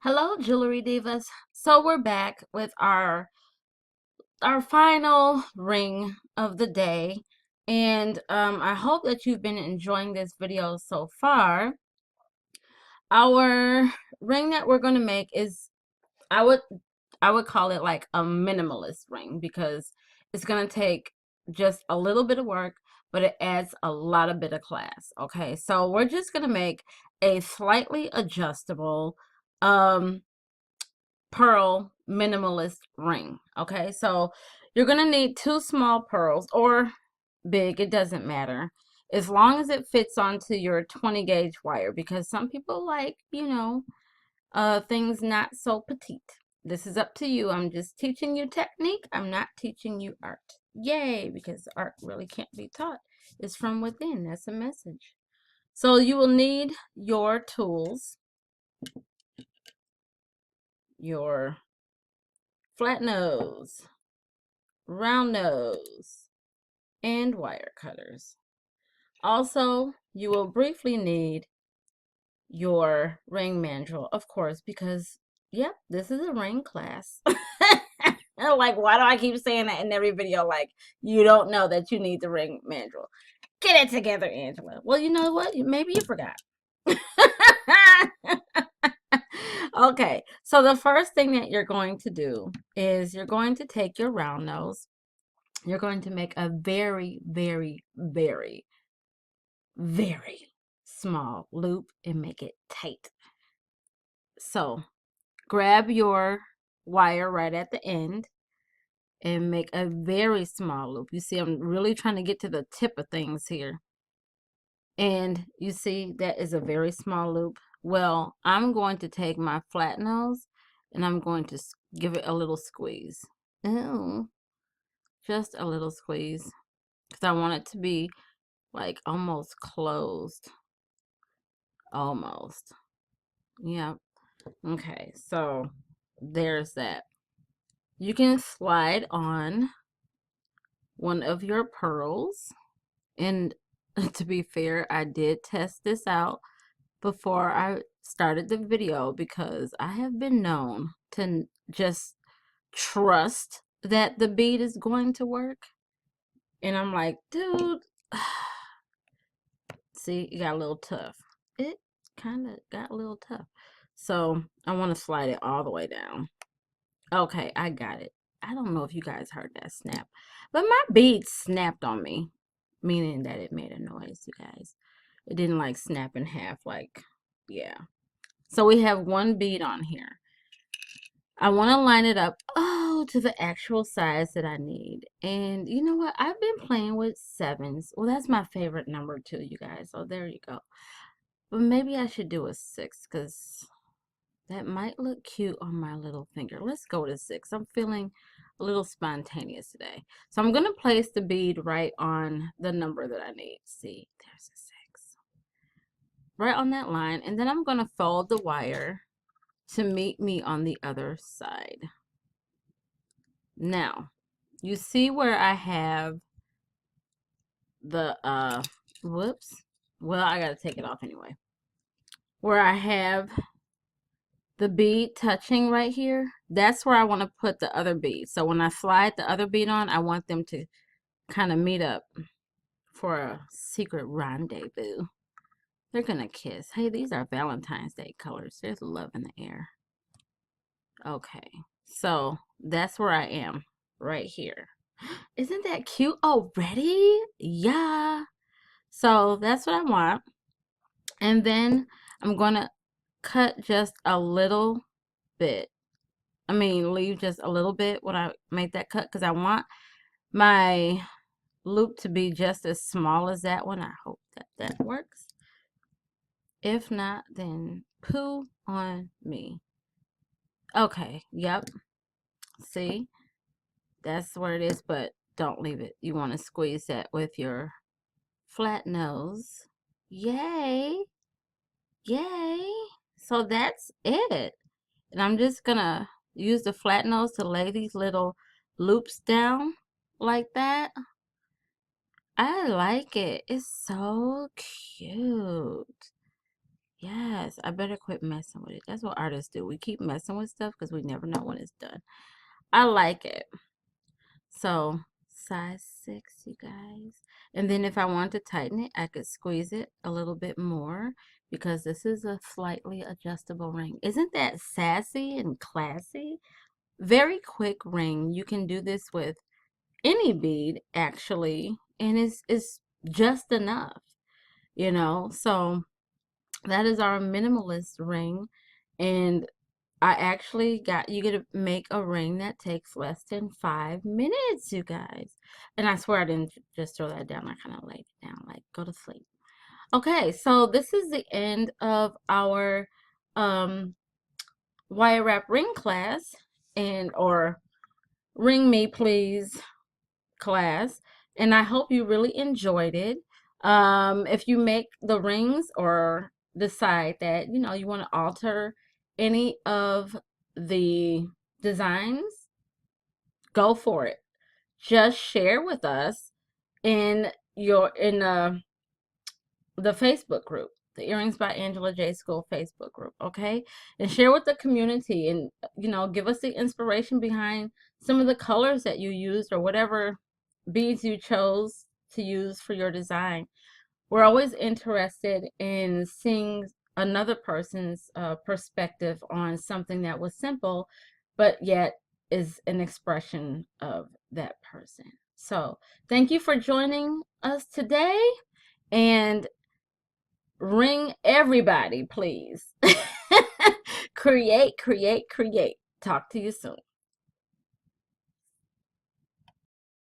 Hello, Jewelry Divas. So we're back with our final ring of the day, and I hope that you've been enjoying this video so far. Our ring that we're going to make is I would I would call it like a minimalist ring because it's going to take just a little bit of work, but it adds a lot of bit of class. Okay, so we're just going to make a slightly adjustable pearl minimalist ring. Okay, so you're gonna need two small pearls or big, it doesn't matter, as long as it fits onto your 20 gauge wire, because some people like, things not so petite. This is up to you. I'm just teaching you technique. I'm not teaching you art. Yay, because art really can't be taught. It's from within. That's a message. So you will need your tools, your flat nose, round nose, and wire cutters. Also, you will briefly need your ring mandrel, of course, because, yep, this is a ring class. Like, why do I keep saying that in every video? Like, you don't know that you need the ring mandrel. Get it together, Angela. Well, you know what? Maybe you forgot. Okay, so the first thing that you're going to do is you're going to take your round nose. You're going to make a very, very, very, very small loop and make it tight. So grab your wire right at the end and make a very small loop. You see, I'm really trying to get to the tip of things here. And you see, that is a very small loop. Well, I'm going to take my flat nose and I'm going to give it a little squeeze. Ew, just a little squeeze because I want it to be like almost closed. Almost. Yep. Okay, so there's that. You can slide on one of your pearls. And to be fair, I did test this out before I started the video because I have been known to just trust that the bead is going to work. And I'm like, dude, see, it got a little tough. It kind of got a little tough. So I want to slide it all the way down. Okay, I got it. I don't know if you guys heard that snap, but my bead snapped on me, meaning that it made a noise, you guys. It didn't like snap in half, like, yeah. So we have one bead on here. I want to line it up, to the actual size that I need. And you know what? I've been playing with sevens. Well, that's my favorite number too, you guys. So there you go. But maybe I should do a 6 because that might look cute on my little finger. Let's go to 6. I'm feeling a little spontaneous today. So I'm going to place the bead right on the number that I need. See, there's a 6. Right on that line. And then I'm going to fold the wire to meet me on the other side. Now, you see where I have the, whoops. Well, I got to take it off anyway. Where I have the bead touching right here, that's where I want to put the other bead. So when I slide the other bead on, I want them to kind of meet up for a secret rendezvous. They're gonna kiss. Hey, these are Valentine's Day colors. There's love in the air. Okay, so that's where I am right here. Isn't that cute already? Yeah. So that's what I want. And then I'm gonna cut just a little bit. I mean, leave just a little bit when I make that cut because I want my loop to be just as small as that one. I hope that that works. If not, then poo on me. Okay, yep. See, that's where it is, but don't leave it. You want to squeeze that with your flat nose. Yay! Yay! So that's it. And I'm just gonna use the flat nose to lay these little loops down like that. I like it. It's so cute. Yes, I better quit messing with it. That's what artists do. We keep messing with stuff because we never know when it's done. I like it. So, size 6, you guys. And then if I want to tighten it, I could squeeze it a little bit more because this is a slightly adjustable ring. Isn't that sassy and classy? Very quick ring. You can do this with any bead actually, and it's just enough, you know. So that is our minimalist ring, and I actually got you get to make a ring that takes less than 5 minutes, you guys. And I swear I didn't just throw that down. I kind of laid it down, like go to sleep. Okay, so this is the end of our um wire wrap ring class, and or ring me please class, and I hope you really enjoyed it. If you make the rings or decide that you want to alter any of the designs, go for it. Just share with us in the Facebook group, the Earrings by Angela J School Facebook group, okay? And share with the community, and give us the inspiration behind some of the colors that you used or whatever beads you chose to use for your design. We're always interested in seeing another person's perspective on something that was simple, but yet is an expression of that person. So thank you for joining us today, and ring everybody, please. Create, create, create. Talk to you soon.